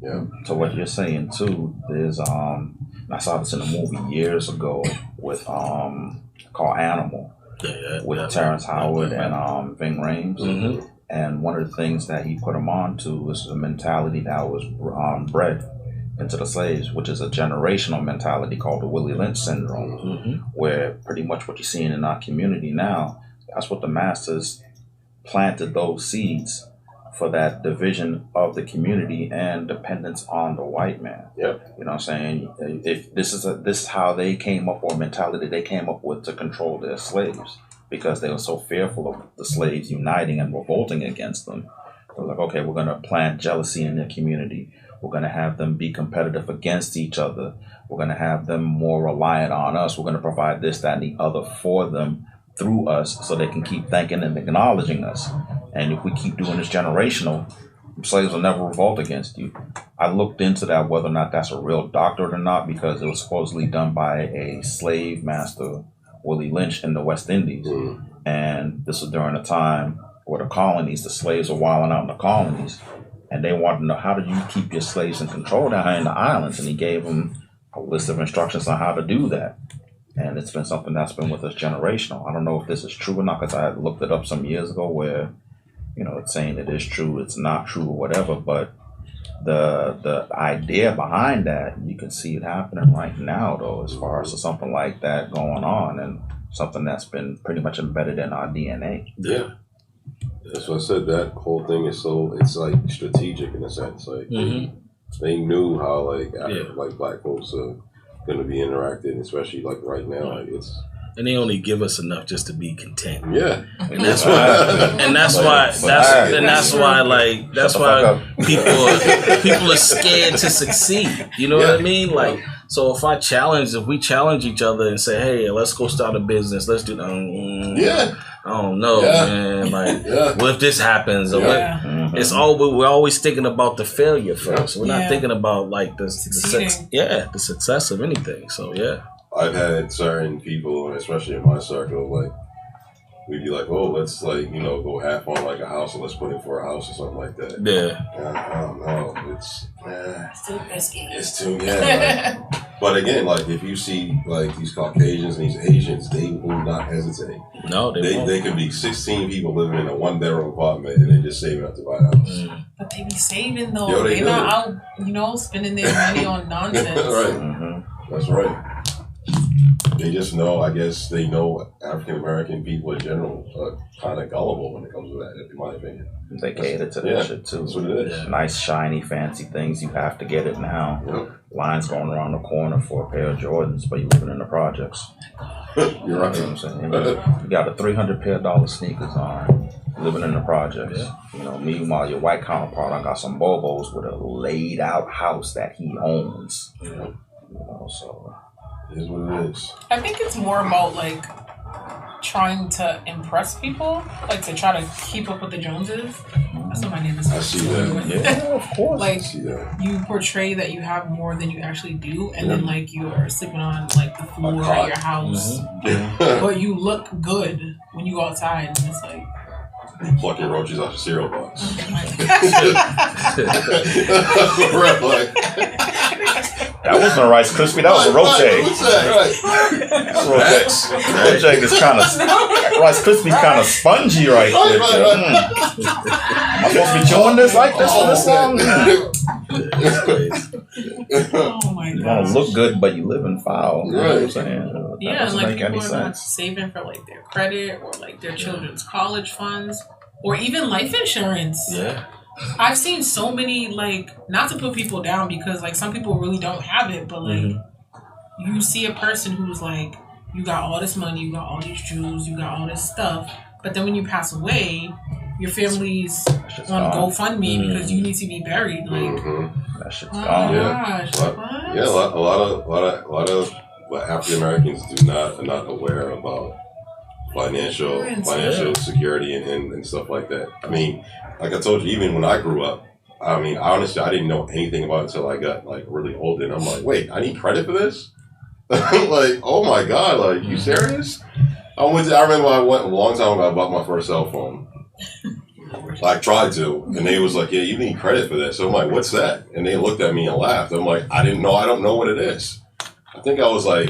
Yeah. To what you're saying too, there's I saw this in a movie years ago with called Animal with Terrence Howard and Ving Rhames. Mm-hmm. And one of the things that he put them on to was the mentality that was bred into the slaves, which is a generational mentality called the Willie Lynch syndrome, where pretty much what you're seeing in our community now, that's what the masters planted those seeds for, that division of the community and dependence on the white man. Yep. You know what I'm saying? If this is how they came up, or mentality they came up with to control their slaves, because they were so fearful of the slaves uniting and revolting against them. They're like, okay, we're going to plant jealousy in their community. We're going to have them be competitive against each other. We're going to have them more reliant on us. We're going to provide this, that, and the other for them through us, so they can keep thanking and acknowledging us. And if we keep doing this generational, slaves will never revolt against you. I looked into that, whether or not that's a real doctrine or not, because it was supposedly done by a slave master, Willie Lynch, in the West Indies. And this was during a time where the colonies, the slaves were wilding out in the colonies, and they wanted to know, how do you keep your slaves in control down here in the islands? And he gave them a list of instructions on how to do that. And it's been something that's been with us generational. I don't know if this is true or not, because I looked it up some years ago where, you know, it's saying it is true, it's not true, or whatever. But the idea behind that, you can see it happening right now, though, as far as something like that going on, and something that's been pretty much embedded in our DNA. Yeah. That's what I said. That whole thing is it's like strategic in a sense. Like they knew how like black folks are going to be interacting, especially like right now. Like and they only give us enough just to be content. Yeah, and that's why people are scared to succeed. You know what I mean? Like, so if we challenge each other and say, hey, let's go start a business, let's do that. I don't know, man. Like, what if this happens? Or it's all we're always thinking about the failure first. We're not thinking about like the success of anything. So I've had certain people, especially in my circle, like we'd be like, oh, let's like, you know, go half on like a house, and let's put it for a house or something like that. I don't know. It's too risky. It's too but again, like if you see like these Caucasians and these Asians, they will not hesitate. No, they could be 16 people living in a 1-bedroom apartment, and they're just saving up to buy a house. But they be saving though. They're not out, you know, spending their money on nonsense. Right. That's right. They just know, I guess they know African American people in general are kind of gullible when it comes to that, in my opinion. They cater to that shit too. That's what it is. Nice, shiny, fancy things. You have to get it now. Yep. Lines going around the corner for a pair of Jordans, but you're living in the projects. You're right. You know what I'm saying? You got a $300 pair sneakers on, living in the projects. You know, meanwhile, your white counterpart, I got some Bobos with a laid out house that he owns. You know, so it is what it is. I think it's more about like trying to impress people, like to try to keep up with the Joneses. That's what my name is. I see that. Yeah, of course. Like, I see that. you portray that you have more than you actually do, and then like you are sleeping on like the floor at your house, but you look good when you go outside, and it's like plucking roaches off your cereal box. That wasn't a Rice Krispie, that was a roach egg. Roach egg is kind of, Rice Krispie's kind of spongy right there. Am I supposed to be chewing this like this for this long? oh my god. You want to look good, but you live in foul. You know what I'm saying? Yeah, and like people are not saving for like their credit or like their children's college funds or even life insurance. Yeah. I've seen so many, like, not to put people down because like some people really don't have it, but like you see a person who's like, you got all this money, you got all these jewels, you got all this stuff, but then when you pass away, your family's on GoFundMe because you need to be buried. Like, that shit's gone. Gosh, a lot of African Americans are not aware about financial security and stuff like that. I mean, like I told you, even when I grew up, I mean, honestly, I didn't know anything about it until I got like really old, and I'm like, wait, I need credit for this? Like, oh my god, like, you serious? I remember I went a long time ago, I bought my first cell phone. I tried to, and they was like, "Yeah, you need credit for this." So I'm like, "What's that?" And they looked at me and laughed. I'm like, "I didn't know. I don't know what it is." I think I was like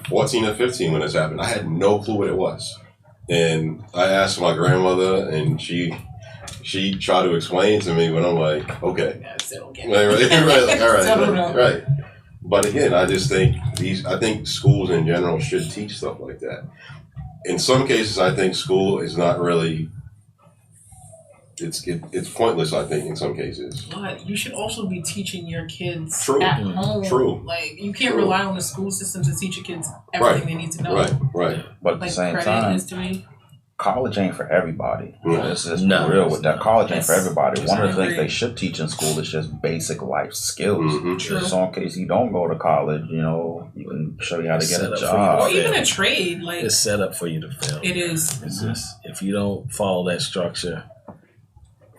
14 or 15 when this happened. I had no clue what it was, and I asked my grandmother, and she tried to explain to me, but I'm like, "Okay, I still don't get it. right." But again, I just think I think schools in general should teach stuff like that. In some cases, I think school is not really. It's pointless. I think in some cases. But you should also be teaching your kids True. at home. True. Like you can't True. rely on the school system to teach your kids everything they need to know. Right. But at the Like same credit, time, history. college ain't for everybody. Yeah. Let's just No. be real with that. College ain't for Yes. everybody. One of the things Exactly. they should teach in school is just basic life skills. Mm-hmm. True. So in case you don't go to college, you know, you can show you how to get Set a up for job. Or you. even a trade. Like It's set up for you to fail. it is. It's just if you don't follow that structure,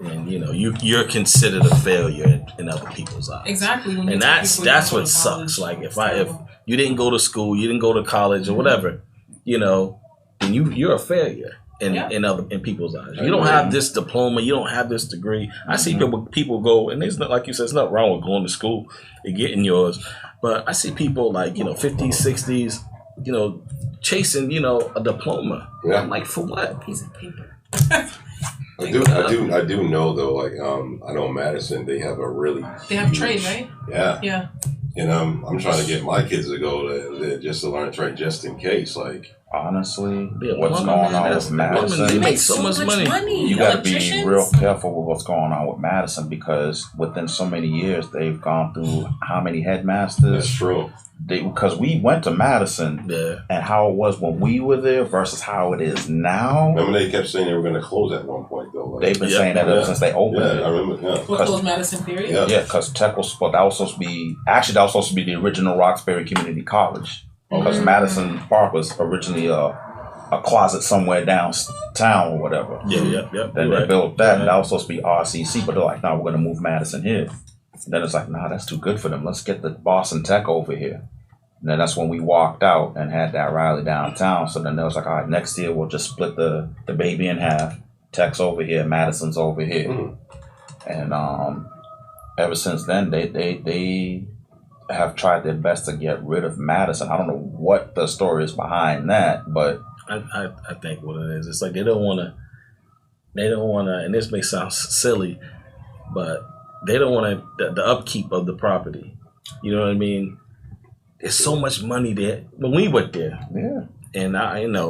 then you're considered a failure in other people's eyes. Exactly. When you And tell that's people you don't go what to sucks. college. Like if you didn't go to school, you didn't go to college or whatever, then you're a failure in people's eyes. You don't have this diploma, you don't have this degree. I see people go, and it's not like you said, it's not wrong with going to school and getting yours, but I see people like 50s, 60s, chasing a diploma. Yeah. I'm like, for what? Piece of paper. I do know though. Like I know Madison, they have a really They have trade, right? Yeah. Yeah. And I'm trying to get my kids to go there just to learn trade, just in case. Like Honestly, Yeah, what's plumber, going man, on that's- with plumbing, Madison? they make so much money. You got to be Electricians? real careful with what's going on with Madison because within so many years they've gone through how many that's headmasters? true. Because we went to Madison Yeah. and how it was when we were there versus how it is now. Remember they kept saying they were going to close at one point though. Like, They've been Yeah. saying that ever since they opened yeah, I it. remember. Yeah. What closed Madison period? Yeah. Yeah, because Tech was supposed that was supposed to be the original Roxbury Community College. Because Madison Park was originally a closet somewhere downtown or whatever. Yeah. Then You're they right. built that, and Right. that was supposed to be RCC, but they're like, no, we're going to move Madison here. And then it's like, nah, that's too good for them. Let's get the Boston Tech over here. And then that's when we walked out and had that rally downtown. So then they was like, all right, next year we'll just split the baby in half. Tech's over here, Madison's over here. Mhm. And ever since then, they have tried their best to get rid of Madison. I don't know what the story is behind that, but I think what it is, it's like they don't want to, and this may sound silly, but they don't want to, the upkeep of the property. You know what I mean? There's so much money there. When we went there, yeah. and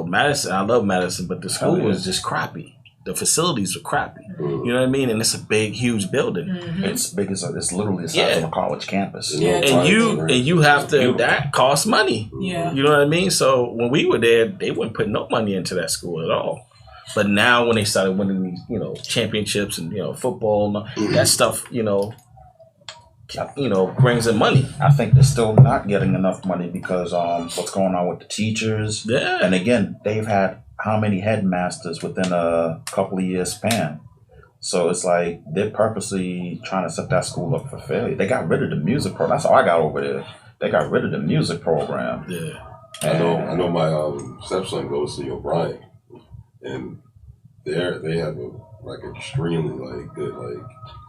Madison, I love Madison, but the school Hell yeah. was just crappy. The facilities were crappy. Mhm. You know what I mean? And it's a big, huge building. Mm-hmm. It's big as it's literally the size Yeah. of a college campus. Yeah. And you have to, Beautiful. that costs money. Yeah. You know what I mean? So when we were there, they wouldn't put no money into that school at all. But now when they started winning these, championships and football, and that stuff, brings in money. I think they're still not getting enough money because what's going on with the teachers. Yeah. And again, they've had how many headmasters within a couple of years span. So it's like they're purposely trying to set that school up for failure. They got rid of the music program. That's how I got over there. They got rid of the music program. Yeah. I know my stepson goes to O'Brien, and they have extremely good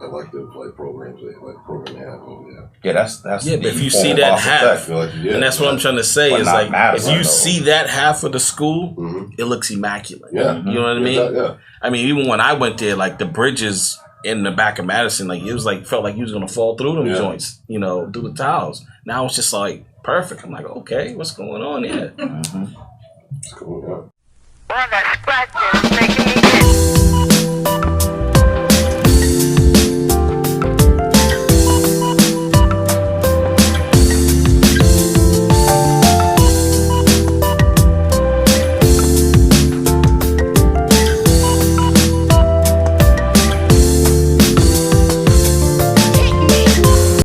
elective programs they have over there. Yeah, that's Yeah, but if the you see form of that Boston half, I Tech. feel like And that's what I'm trying to say But is not like Madison, if you though. see that half of the school, Mhm. it looks immaculate. Yeah. You know what I mean? Yeah. I mean, even when I went there, like the bridges in the back of Madison, like it was like felt like you was gonna fall through them Yeah. joints, through the tiles. Now it's just like perfect. I'm like, okay, what's going on here? Mhm. It's cool. Yeah. Well, that scratch is making me